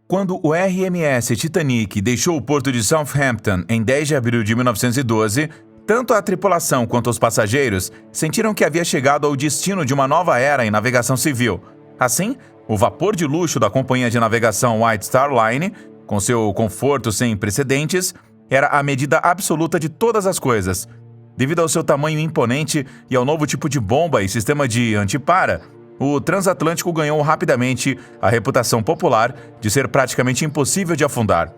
Quando o RMS Titanic deixou o porto de Southampton em 10 de abril de 1912, tanto a tripulação quanto os passageiros sentiram que havia chegado ao destino de uma nova era em navegação civil. Assim, o vapor de luxo da companhia de navegação White Star Line, com seu conforto sem precedentes, era a medida absoluta de todas as coisas. Devido ao seu tamanho imponente e ao novo tipo de bomba e sistema de antipara, o transatlântico ganhou rapidamente a reputação popular de ser praticamente impossível de afundar.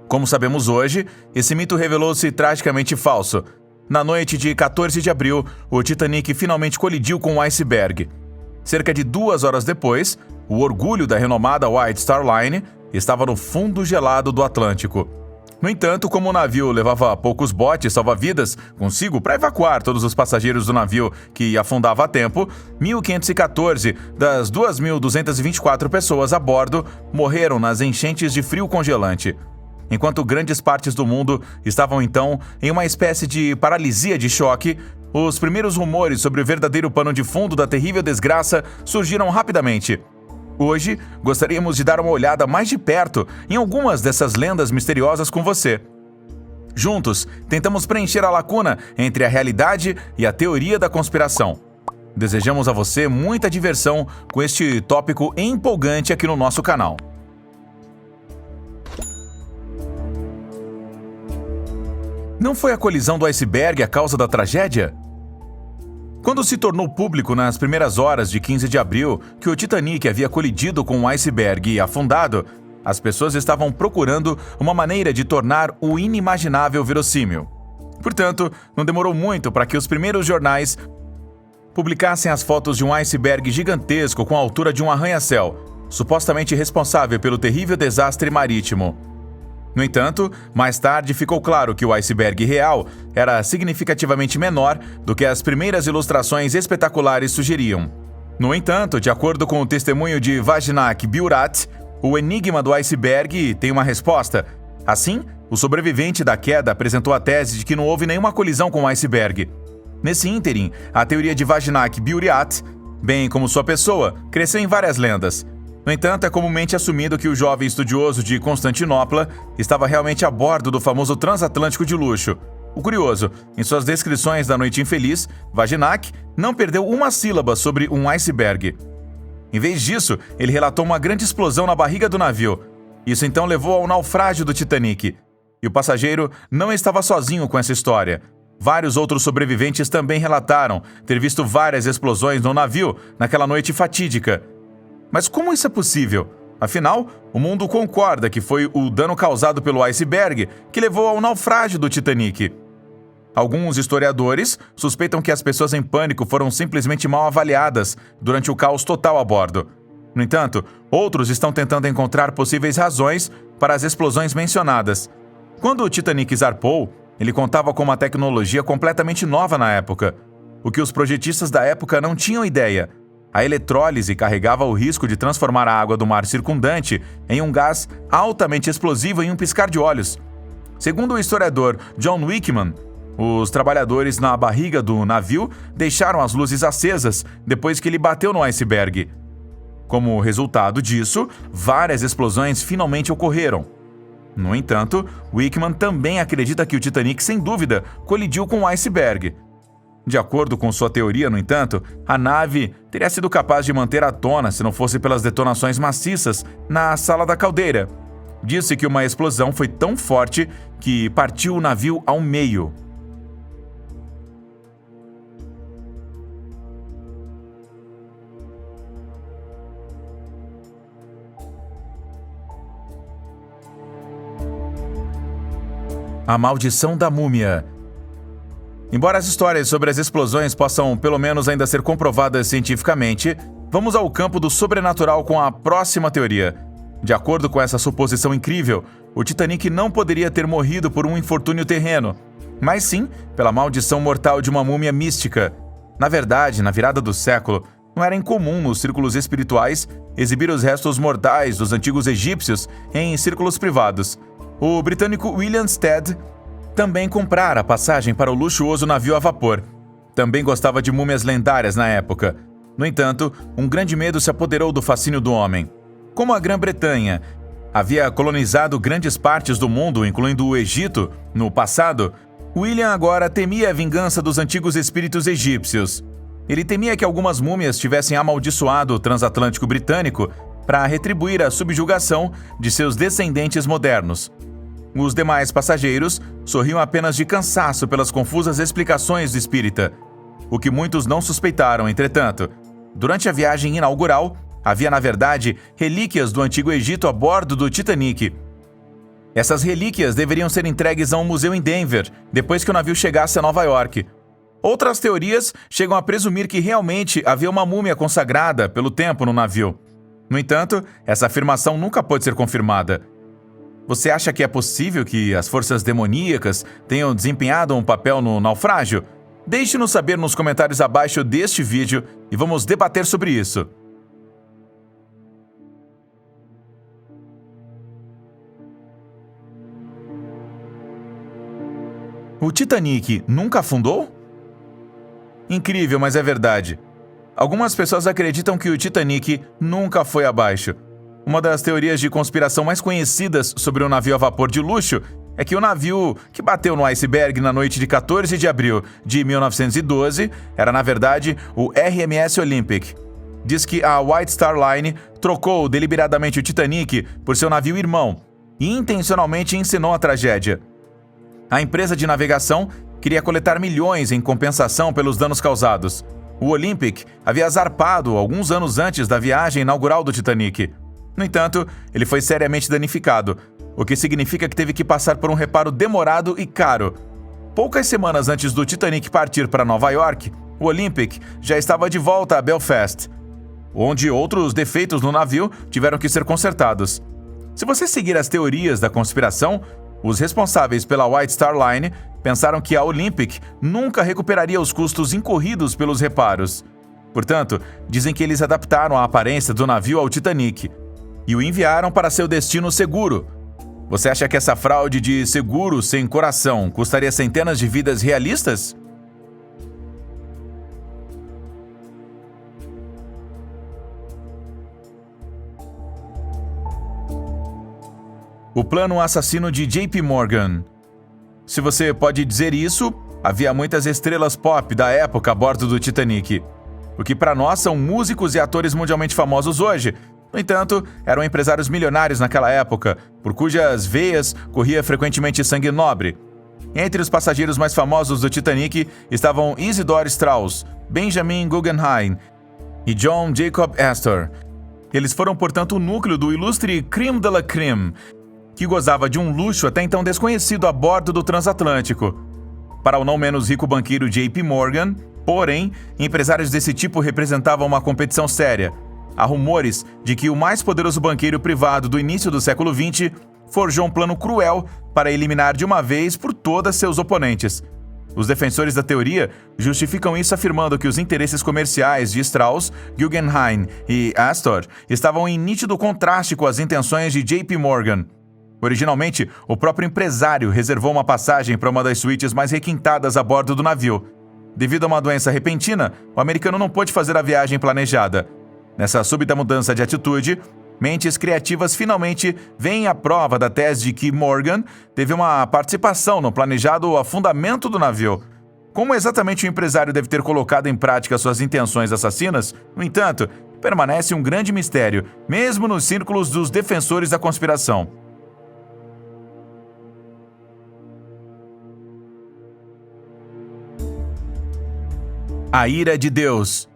Como sabemos hoje, esse mito revelou-se tragicamente falso. Na noite de 14 de abril, o Titanic finalmente colidiu com um iceberg. Cerca de 2 horas depois, o orgulho da renomada White Star Line estava no fundo gelado do Atlântico. No entanto, como o navio levava poucos botes salva-vidas consigo para evacuar todos os passageiros do navio que afundava a tempo, 1.514 das 2.224 pessoas a bordo morreram nas enchentes de frio congelante. Enquanto grandes partes do mundo estavam então em uma espécie de paralisia de choque, os primeiros rumores sobre o verdadeiro pano de fundo da terrível desgraça surgiram rapidamente. Hoje, gostaríamos de dar uma olhada mais de perto em algumas dessas lendas misteriosas com você. Juntos, tentamos preencher a lacuna entre a realidade e a teoria da conspiração. Desejamos a você muita diversão com este tópico empolgante aqui no nosso canal. Não foi a colisão do iceberg a causa da tragédia? Quando se tornou público nas primeiras horas de 15 de abril que o Titanic havia colidido com um iceberg e afundado, as pessoas estavam procurando uma maneira de tornar o inimaginável verossímil. Portanto, não demorou muito para que os primeiros jornais publicassem as fotos de um iceberg gigantesco com a altura de um arranha-céu, supostamente responsável pelo terrível desastre marítimo. No entanto, mais tarde ficou claro que o iceberg real era significativamente menor do que as primeiras ilustrações espetaculares sugeriam. No entanto, de acordo com o testemunho de Vajnak Burat, o enigma do iceberg tem uma resposta. Assim, o sobrevivente da queda apresentou a tese de que não houve nenhuma colisão com o iceberg. Nesse ínterim, a teoria de Vajnak Burat, bem como sua pessoa, cresceu em várias lendas. No entanto, é comumente assumido que o jovem estudioso de Constantinopla estava realmente a bordo do famoso transatlântico de luxo. O curioso, em suas descrições da noite infeliz, Vajnak não perdeu uma sílaba sobre um iceberg. Em vez disso, ele relatou uma grande explosão na barriga do navio. Isso então levou ao naufrágio do Titanic. E o passageiro não estava sozinho com essa história. Vários outros sobreviventes também relataram ter visto várias explosões no navio naquela noite fatídica. Mas como isso é possível? Afinal, o mundo concorda que foi o dano causado pelo iceberg que levou ao naufrágio do Titanic. Alguns historiadores suspeitam que as pessoas em pânico foram simplesmente mal avaliadas durante o caos total a bordo. No entanto, outros estão tentando encontrar possíveis razões para as explosões mencionadas. Quando o Titanic zarpou, ele contava com uma tecnologia completamente nova na época, o que os projetistas da época não tinham ideia. A eletrólise carregava o risco de transformar a água do mar circundante em um gás altamente explosivo em um piscar de olhos. Segundo o historiador John Wickman, os trabalhadores na barriga do navio deixaram as luzes acesas depois que ele bateu no iceberg. Como resultado disso, várias explosões finalmente ocorreram. No entanto, Wickman também acredita que o Titanic, sem dúvida, colidiu com o iceberg. De acordo com sua teoria, no entanto, a nave teria sido capaz de manter à tona se não fosse pelas detonações maciças na sala da caldeira. Disse que uma explosão foi tão forte que partiu o navio ao meio. A maldição da múmia. Embora as histórias sobre as explosões possam pelo menos ainda ser comprovadas cientificamente, vamos ao campo do sobrenatural com a próxima teoria. De acordo com essa suposição incrível, o Titanic não poderia ter morrido por um infortúnio terreno, mas sim pela maldição mortal de uma múmia mística. Na verdade, na virada do século, não era incomum nos círculos espirituais exibir os restos mortais dos antigos egípcios em círculos privados. O britânico William Stead também comprara a passagem para o luxuoso navio a vapor. Também gostava de múmias lendárias na época. No entanto, um grande medo se apoderou do fascínio do homem. Como a Grã-Bretanha havia colonizado grandes partes do mundo, incluindo o Egito, no passado, William agora temia a vingança dos antigos espíritos egípcios. Ele temia que algumas múmias tivessem amaldiçoado o transatlântico britânico para retribuir a subjugação de seus descendentes modernos. Os demais passageiros sorriam apenas de cansaço pelas confusas explicações do espírita. O que muitos não suspeitaram, entretanto, durante a viagem inaugural, havia, na verdade, relíquias do Antigo Egito a bordo do Titanic. Essas relíquias deveriam ser entregues a um museu em Denver, depois que o navio chegasse a Nova York. Outras teorias chegam a presumir que realmente havia uma múmia consagrada pelo tempo no navio. No entanto, essa afirmação nunca pôde ser confirmada. Você acha que é possível que as forças demoníacas tenham desempenhado um papel no naufrágio? Deixe-nos saber nos comentários abaixo deste vídeo e vamos debater sobre isso. O Titanic nunca afundou? Incrível, mas é verdade. Algumas pessoas acreditam que o Titanic nunca foi abaixo. Uma das teorias de conspiração mais conhecidas sobre um navio a vapor de luxo é que o navio que bateu no iceberg na noite de 14 de abril de 1912 era, na verdade, o RMS Olympic. Diz que a White Star Line trocou deliberadamente o Titanic por seu navio irmão e intencionalmente encenou a tragédia. A empresa de navegação queria coletar milhões em compensação pelos danos causados. O Olympic havia zarpado alguns anos antes da viagem inaugural do Titanic. No entanto, ele foi seriamente danificado, o que significa que teve que passar por um reparo demorado e caro. Poucas semanas antes do Titanic partir para Nova York, o Olympic já estava de volta a Belfast, onde outros defeitos no navio tiveram que ser consertados. Se você seguir as teorias da conspiração, os responsáveis pela White Star Line pensaram que a Olympic nunca recuperaria os custos incorridos pelos reparos. Portanto, dizem que eles adaptaram a aparência do navio ao Titanic e o enviaram para seu destino seguro. Você acha que essa fraude de seguro sem coração custaria centenas de vidas realistas? O plano assassino de JP Morgan. Se você pode dizer isso, havia muitas estrelas pop da época a bordo do Titanic, o que para nós são músicos e atores mundialmente famosos hoje. No entanto, eram empresários milionários naquela época, por cujas veias corria frequentemente sangue nobre. Entre os passageiros mais famosos do Titanic estavam Isidore Strauss, Benjamin Guggenheim e John Jacob Astor. Eles foram, portanto, o núcleo do ilustre crème de la crème, que gozava de um luxo até então desconhecido a bordo do transatlântico. Para o não menos rico banqueiro JP Morgan, porém, empresários desse tipo representavam uma competição séria. Há rumores de que o mais poderoso banqueiro privado do início do século XX forjou um plano cruel para eliminar de uma vez por todas seus oponentes. Os defensores da teoria justificam isso afirmando que os interesses comerciais de Strauss, Guggenheim e Astor estavam em nítido contraste com as intenções de JP Morgan. Originalmente, o próprio empresário reservou uma passagem para uma das suítes mais requintadas a bordo do navio. Devido a uma doença repentina, o americano não pôde fazer a viagem planejada. Nessa súbita mudança de atitude, mentes criativas finalmente veem à prova da tese de que Morgan teve uma participação no planejado afundamento do navio. Como exatamente o empresário deve ter colocado em prática suas intenções assassinas, no entanto, permanece um grande mistério, mesmo nos círculos dos defensores da conspiração. A ira de Deus.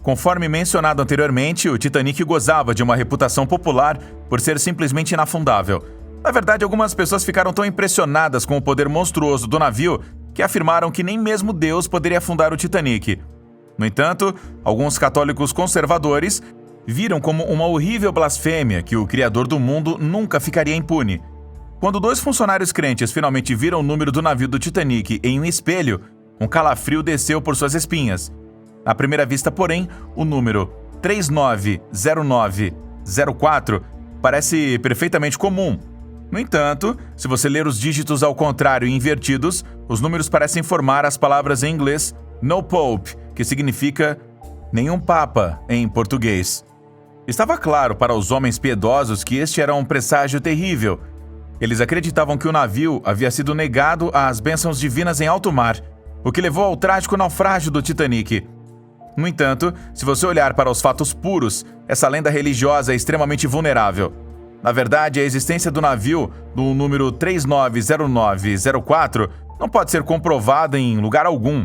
Conforme mencionado anteriormente, o Titanic gozava de uma reputação popular por ser simplesmente inafundável. Na verdade, algumas pessoas ficaram tão impressionadas com o poder monstruoso do navio que afirmaram que nem mesmo Deus poderia afundar o Titanic. No entanto, alguns católicos conservadores viram como uma horrível blasfêmia que o Criador do mundo nunca ficaria impune. Quando dois funcionários crentes finalmente viram o número do navio do Titanic em um espelho, um calafrio desceu por suas espinhas. À primeira vista, porém, o número 390904 parece perfeitamente comum. No entanto, se você ler os dígitos ao contrário e invertidos, os números parecem formar as palavras em inglês "no pope", que significa "nenhum papa" em português. Estava claro para os homens piedosos que este era um presságio terrível. Eles acreditavam que o navio havia sido negado às bênçãos divinas em alto mar, o que levou ao trágico naufrágio do Titanic. No entanto, se você olhar para os fatos puros, essa lenda religiosa é extremamente vulnerável. Na verdade, a existência do navio, do número 390904, não pode ser comprovada em lugar algum.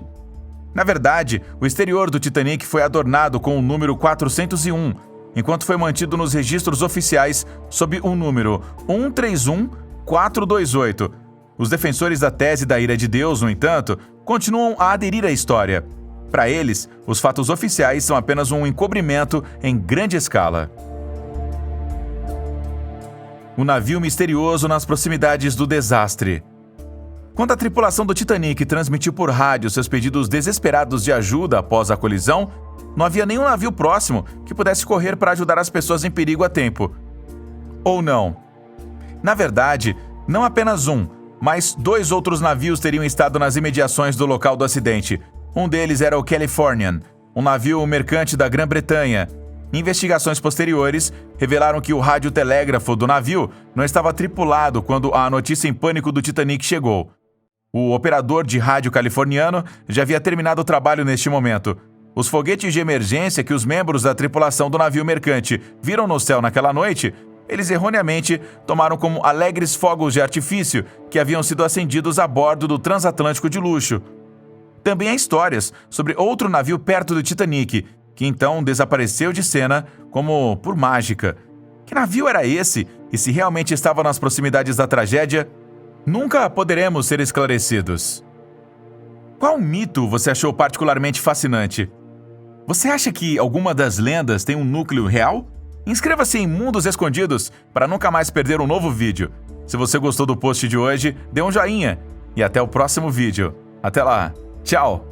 Na verdade, o exterior do Titanic foi adornado com o número 401, enquanto foi mantido nos registros oficiais sob o número 131428. Os defensores da tese da ira de Deus, no entanto, continuam a aderir à história. Para eles, os fatos oficiais são apenas um encobrimento em grande escala. O navio misterioso nas proximidades do desastre. Quando a tripulação do Titanic transmitiu por rádio seus pedidos desesperados de ajuda após a colisão, não havia nenhum navio próximo que pudesse correr para ajudar as pessoas em perigo a tempo. Ou não. Na verdade, não apenas um, mas 2 outros navios teriam estado nas imediações do local do acidente. Um deles era o Californian, um navio mercante da Grã-Bretanha. Investigações posteriores revelaram que o radiotelégrafo do navio não estava tripulado quando a notícia em pânico do Titanic chegou. O operador de rádio californiano já havia terminado o trabalho neste momento. Os foguetes de emergência que os membros da tripulação do navio mercante viram no céu naquela noite, eles erroneamente tomaram como alegres fogos de artifício que haviam sido acendidos a bordo do transatlântico de luxo. Também há histórias sobre outro navio perto do Titanic, que então desapareceu de cena como por mágica. Que navio era esse? E se realmente estava nas proximidades da tragédia? Nunca poderemos ser esclarecidos. Qual mito você achou particularmente fascinante? Você acha que alguma das lendas tem um núcleo real? Inscreva-se em Mundos Escondidos para nunca mais perder um novo vídeo. Se você gostou do post de hoje, dê um joinha e até o próximo vídeo. Até lá, tchau!